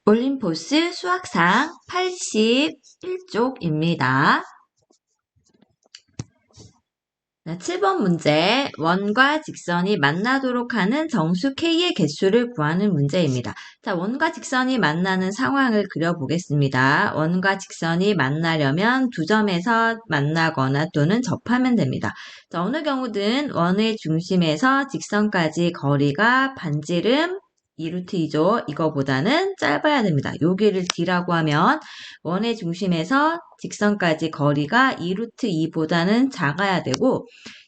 올림포스 수학상 81쪽입니다. 7번 문제, 원과 직선이 만나도록 하는 정수 K의 개수를 구하는 문제입니다. 자, 원과 직선이 만나는 상황을 그려보겠습니다. 원과 직선이 만나려면 두 점에서 만나거나 또는 접하면 됩니다. 자, 어느 경우든 원의 중심에서 직선까지 거리가 반지름 2루트2죠. 이거보다는 짧아야 됩니다. 여기를 D라고 하면 원의 중심에서 직선까지 거리가 2루트2보다는 작아야 되고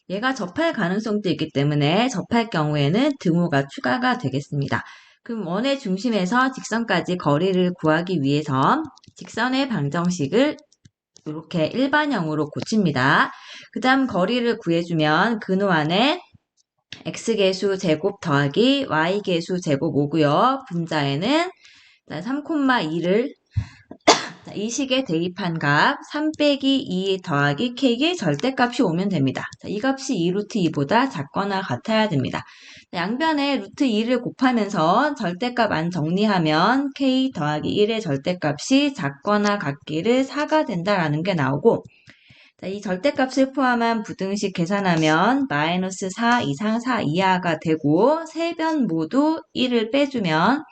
얘가 접할 가능성도 있기 때문에 접할 경우에는 등호가 추가가 되겠습니다. 그럼 원의 중심에서 직선까지 거리를 구하기 위해서 직선의 방정식을 이렇게 일반형으로 고칩니다. 그 다음 거리를 구해주면 근호 안에 x계수 제곱 더하기 y계수 제곱 오고요. 분자에는 3,2를 이 식에 대입한 값 3 빼기 2 더하기 k의 절대값이 오면 됩니다. 자, 이 값이 2루트2보다 작거나 같아야 됩니다. 양변에 루트 2를 곱하면서 절대값 안 정리하면 k 더하기 1의 절대값이 작거나 같기를 4가 된다라는 게 나오고 자, 이 절대값을 포함한 부등식 계산하면 마이너스 4 이상 4 이하가 되고 세 변 모두 1을 빼주면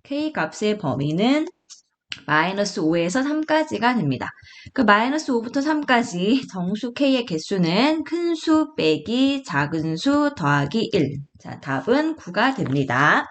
k 값의 범위는 마이너스 5에서 3까지가 됩니다. 그 마이너스 5부터 3까지 정수 K의 개수는 큰 수 빼기 작은 수 더하기 1. 자, 답은 9가 됩니다.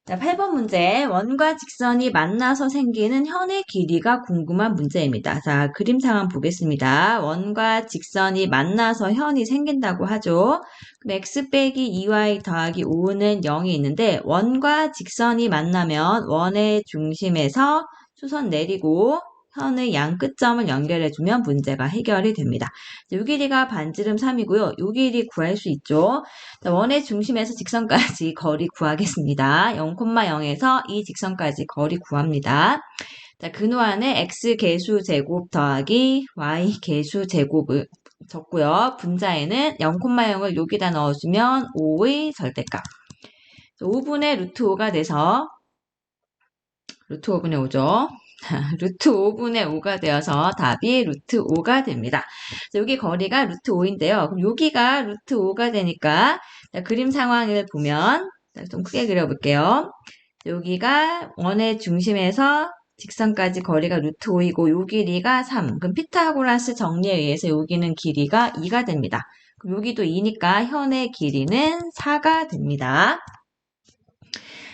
자, 8번 문제. 원과 직선이 만나서 생기는 현의 길이가 궁금한 문제입니다. 자, 그림 상황 보겠습니다. 원과 직선이 만나서 현이 생긴다고 하죠. 그럼 x 빼기 2y 더하기 5는 0이 있는데 원과 직선이 만나면 원의 중심에서 수선 내리고 현의 양 끝점을 연결해주면 문제가 해결이 됩니다. 요 길이가 반지름 3이고요. 요 길이 구할 수 있죠. 자, 원의 중심에서 직선까지 거리 구하겠습니다. 0,0에서 이 직선까지 거리 구합니다. 자, 근호 안에 x 계수 제곱 더하기 y 계수 제곱을 적고요. 분자에는 0,0을 여기다 넣어주면 5의 절대값. 5분의 루트 5가 돼서 루트 5분의 5죠. 루트 5분의 5가 되어서 답이 루트 5가 됩니다. 자, 여기 거리가 루트 5인데요. 그럼 여기가 루트 5가 되니까 자, 그림 상황을 보면 좀 크게 그려볼게요. 여기가 원의 중심에서 직선까지 거리가 루트 5이고 요 길이가 3. 그럼 피타고라스 정리에 의해서 여기는 길이가 2가 됩니다. 그럼 여기도 2니까 현의 길이는 4가 됩니다.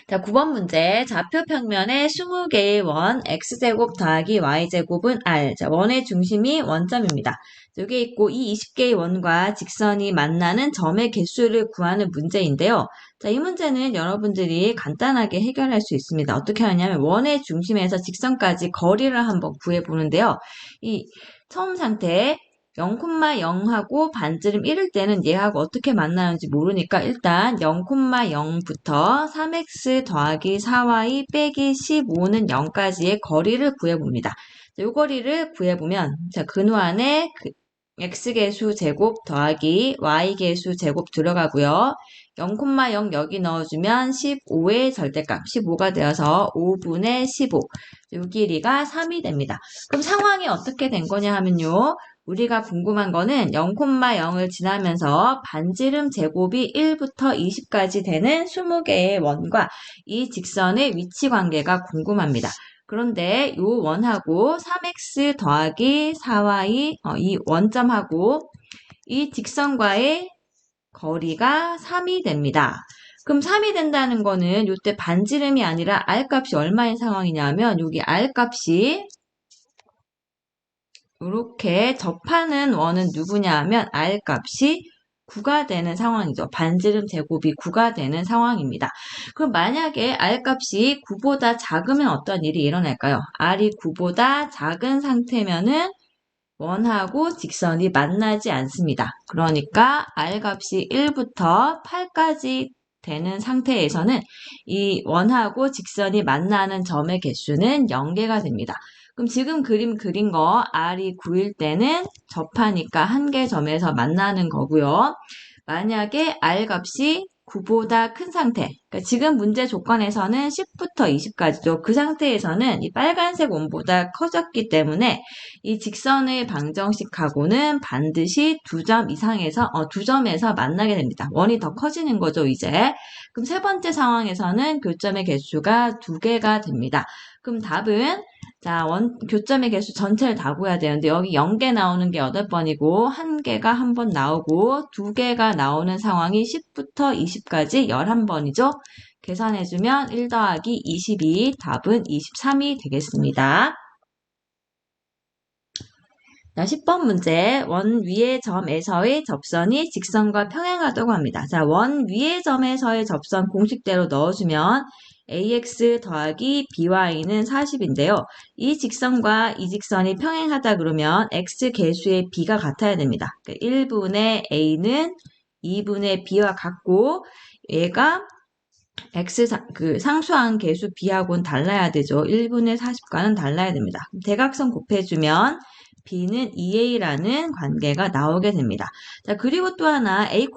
자, 9번 문제. 좌표 평면에 20개의 원, x제곱 더하기 y제곱은 r. 자, 원의 중심이 원점입니다. 여기 있고 이 20개의 원과 직선이 만나는 점의 개수를 구하는 문제인데요. 자, 이 문제는 여러분들이 간단하게 해결할 수 있습니다. 어떻게 하냐면 원의 중심에서 직선까지 거리를 한번 구해보는데요. 이 처음 상태에 0,0하고 반지름 1일 때는 얘하고 어떻게 만나는지 모르니까 일단 0,0부터 3x 더하기 4y 빼기 15는 0까지의 거리를 구해봅니다. 이 거리를 구해보면 자, 근호 안에 x계수 제곱 더하기 y계수 제곱 들어가고요. 0,0 여기 넣어주면 15의 절대값 15가 되어서 5분의 15. 이 길이가 3이 됩니다. 그럼 상황이 어떻게 된 거냐 하면요. 우리가 궁금한 거는 0,0을 지나면서 반지름 제곱이 1부터 20까지 되는 20개의 원과 이 직선의 위치 관계가 궁금합니다. 그런데 이 원하고 3x 더하기 4y 이 원점하고 이 직선과의 거리가 3이 됩니다. 그럼 3이 된다는 거는 이때 반지름이 아니라 r값이 얼마인 상황이냐면 여기 r값이 이렇게 접하는 원은 누구냐 하면 r값이 9가 되는 상황이죠. 반지름 제곱이 9가 되는 상황입니다. 그럼 만약에 r값이 9보다 작으면 어떤 일이 일어날까요? r이 9보다 작은 상태면은 원하고 직선이 만나지 않습니다. 그러니까 r값이 1부터 8까지 되는 상태에서는 이 원하고 직선이 만나는 점의 개수는 0개가 됩니다. 그럼 지금 그림 그린 거 r이 9일 때는 접하니까 한 개 점에서 만나는 거고요. 만약에 r값이 9보다 큰 상태. 그러니까 지금 문제 조건에서는 10부터 20까지죠. 그 상태에서는 이 빨간색 원보다 커졌기 때문에 이 직선의 방정식하고는 반드시 2점에서 만나게 됩니다. 원이 더 커지는 거죠, 이제. 그럼 세 번째 상황에서는 교점의 개수가 2개가 됩니다. 그럼 답은 자, 교점의 개수 전체를 다 구해야 되는데 여기 0개 나오는 게 8번이고 1개가 한 번 나오고 2개가 나오는 상황이 10부터 20까지 11번이죠. 계산해주면 1 더하기 22, 답은 23이 되겠습니다. 자, 10번 문제. 원 위의 점에서의 접선이 직선과 평행하다고 합니다. 자, 원 위의 점에서의 접선 공식대로 넣어주면 ax 더하기 by는 40인데요. 이 직선과 이 직선이 평행하다 그러면 x 개수의 b가 같아야 됩니다. 그러니까 1분의 a는 2분의 b와 같고 얘가 x 상수항 개수 b하고는 달라야 되죠. 1분의 40과는 달라야 됩니다. 대각선 곱해주면 b는 2a라는 관계가 나오게 됩니다. 자, 그리고 또 하나 a,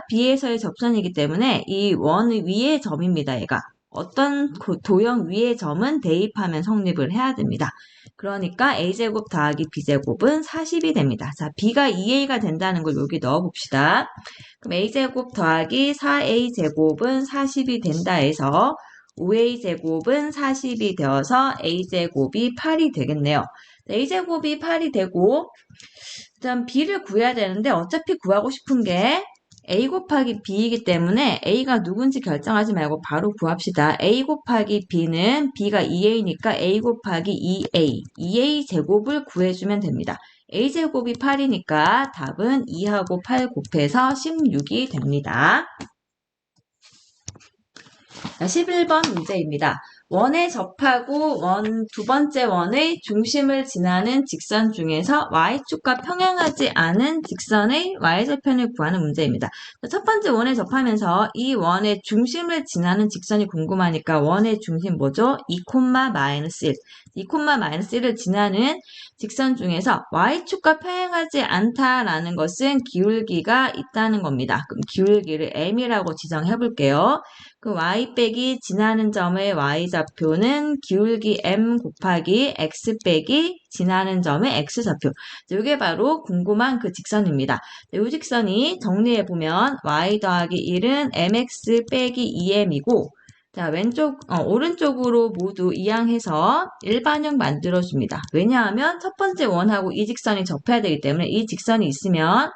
b에서의 접선이기 때문에 이 원 위의 점입니다. 얘가 어떤 도형 위의 점은 대입하면 성립을 해야 됩니다. 그러니까 a제곱 더하기 b제곱은 40이 됩니다. 자, b가 2a가 된다는 걸 여기 넣어봅시다. 그럼 a제곱 더하기 4a제곱은 40이 된다 해서 5a제곱은 40이 되어서 a제곱이 8이 되겠네요. a제곱이 8이 되고 일단 b를 구해야 되는데 어차피 구하고 싶은 게 a 곱하기 b이기 때문에 a가 누군지 결정하지 말고 바로 구합시다. a 곱하기 b는 b가 2a니까 a 곱하기 2a 제곱을 구해주면 됩니다. a제곱이 8이니까 답은 2하고 8 곱해서 16이 됩니다. 자, 11번 문제입니다. 원에 접하고 두 번째 원의 중심을 지나는 직선 중에서 y축과 평행하지 않은 직선의 y절편을 구하는 문제입니다. 첫 번째 원에 접하면서 이 원의 중심을 지나는 직선이 궁금하니까 원의 중심 뭐죠? 2,-1. 2,-1을 지나는 직선 중에서 y축과 평행하지 않다라는 것은 기울기가 있다는 겁니다. 그럼 기울기를 m이라고 지정해 볼게요. 그 y 빼기 지나는 점의 y좌표는 기울기 m 곱하기 x 빼기 지나는 점의 x좌표. 이게 바로 궁금한 그 직선입니다. 이 직선이 정리해보면 y 더하기 1은 mx 빼기 2m이고 자, 오른쪽으로 모두 이항해서 일반형 만들어줍니다. 왜냐하면 첫 번째 원하고 이 직선이 접해야 되기 때문에 이 직선이 있으면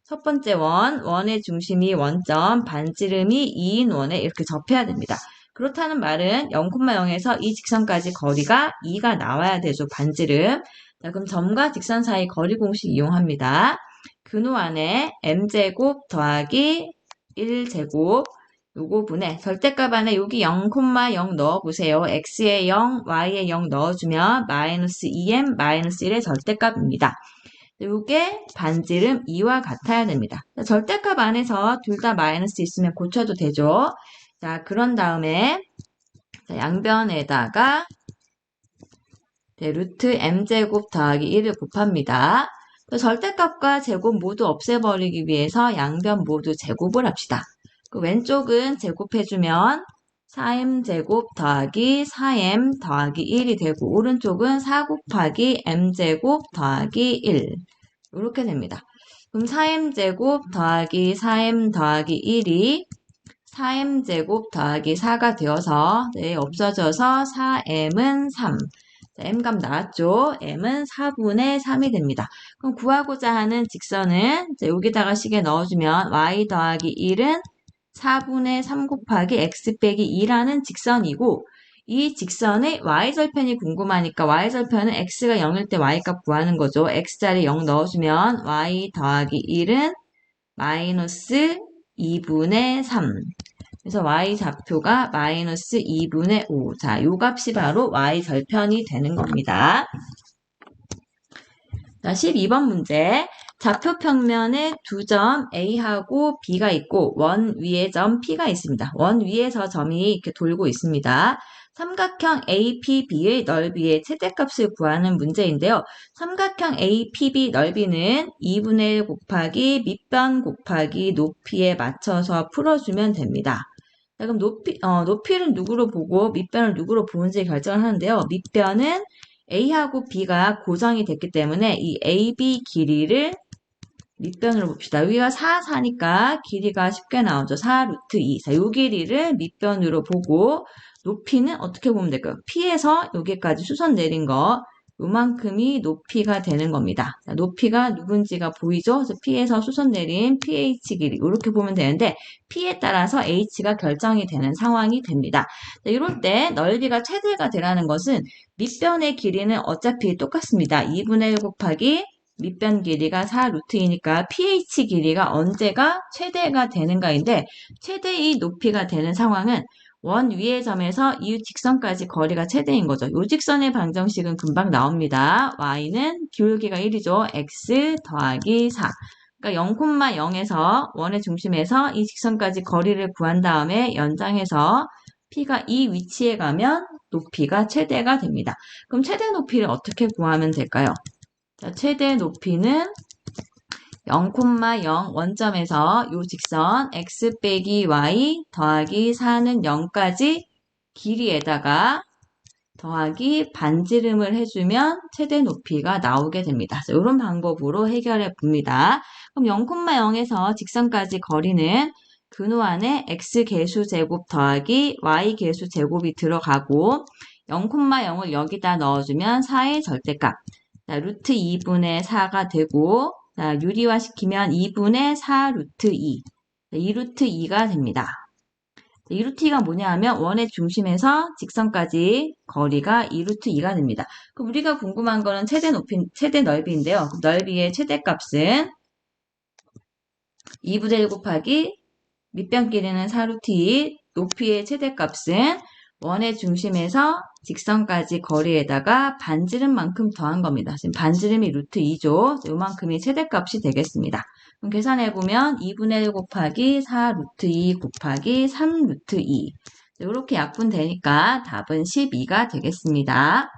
첫 번째 원의 중심이 원점, 반지름이 2인 원에 이렇게 접해야 됩니다. 그렇다는 말은 0,0에서 이 직선까지 거리가 2가 나와야 되죠, 반지름. 자, 그럼 점과 직선 사이 거리 공식 이용합니다. 근호 안에 m제곱 더하기 1제곱 요거 분해 절대값 안에 여기 0,0 넣어보세요. x에 0, y에 0 넣어주면 마이너스 2m, 마이너스 1의 절대값입니다. 이게 반지름 2와 같아야 됩니다. 절대값 안에서 둘 다 마이너스 있으면 고쳐도 되죠. 자, 그런 다음에 양변에다가 루트 m제곱 더하기 1을 곱합니다. 절대값과 제곱 모두 없애버리기 위해서 양변 모두 제곱을 합시다. 그 왼쪽은 제곱해주면 4m제곱 더하기 4m 더하기 1이 되고 오른쪽은 4 곱하기 m제곱 더하기 1 이렇게 됩니다. 그럼 4m제곱 더하기 4m 더하기 1이 4m제곱 더하기 4가 되어서 없어져서 4m은 3 m값 나왔죠? m은 4분의 3이 됩니다. 그럼 구하고자 하는 직선은 여기다가 식에 넣어주면 y 더하기 1은 4분의 3 곱하기 x 빼기 2라는 직선이고 이 직선의 y절편이 궁금하니까 y절편은 x가 0일 때 y값 구하는 거죠. x자리 0 넣어주면 y 더하기 1은 마이너스 2분의 3 그래서 y좌표가 마이너스 2분의 5 자, 요 값이 바로 y절편이 되는 겁니다. 자, 12번 문제. 좌표 평면에 두 점 A하고 B가 있고 원 위에 점 P가 있습니다. 원 위에서 점이 이렇게 돌고 있습니다. 삼각형 APB의 넓이의 최대값을 구하는 문제인데요. 삼각형 APB 넓이는 2분의 1 곱하기 밑변 곱하기 높이에 맞춰서 풀어주면 됩니다. 자, 그럼 높이를 누구로 보고 밑변을 누구로 보는지 결정을 하는데요. 밑변은 A하고 B가 고정이 됐기 때문에 이 AB 길이를 밑변으로 봅시다. 여기가 4니까 길이가 쉽게 나오죠. 4 루트 2. 자, 요 길이를 밑변으로 보고 높이는 어떻게 보면 될까요? P에서 여기까지 수선 내린 거 요만큼이 높이가 되는 겁니다. 자, 높이가 누군지가 보이죠? 그래서 P에서 수선 내린 PH 길이 이렇게 보면 되는데 P에 따라서 H가 결정이 되는 상황이 됩니다. 자, 이럴 때 넓이가 최대가 되라는 것은 밑변의 길이는 어차피 똑같습니다. 2분의 1 곱하기 밑변 길이가 4 루트 2니까 pH 길이가 언제가 최대가 되는가인데 최대의 높이가 되는 상황은 원 위의 점에서 이웃 직선까지 거리가 최대인 거죠. 요 직선의 방정식은 금방 나옵니다. y는 기울기가 1이죠. x 더하기 4. 그러니까 0,0에서 원의 중심에서 이 직선까지 거리를 구한 다음에 연장해서 p가 이 위치에 가면 높이가 최대가 됩니다. 그럼 최대 높이를 어떻게 구하면 될까요? 자, 최대 높이는 0,0 원점에서 요 직선 x 빼기 y 더하기 4는 0까지 길이에다가 더하기 반지름을 해주면 최대 높이가 나오게 됩니다. 이런 방법으로 해결해 봅니다. 그럼 0,0에서 직선까지 거리는 근호 안에 x 개수 제곱 더하기 y 개수 제곱이 들어가고 0,0을 여기다 넣어주면 4의 절대값. 자, 루트 2분의 4가 되고, 자, 유리화시키면 2분의 4 루트 2. 자, 2 루트 2가 됩니다. 자, 2 루트 2가 뭐냐 하면 원의 중심에서 직선까지 거리가 2 루트 2가 됩니다. 그럼 우리가 궁금한 거는 최대 넓이인데요. 넓이의 최대값은 2분의 1 곱하기 밑변 길이는 4 루트 2, 높이의 최대값은 원의 중심에서 직선까지 거리에다가 반지름만큼 더한 겁니다. 지금 반지름이 루트 2죠. 요만큼이 최대값이 되겠습니다. 그럼 계산해보면 2분의 1 곱하기 4 루트 2 곱하기 3 루트 2. 이렇게 약분되니까 답은 12가 되겠습니다.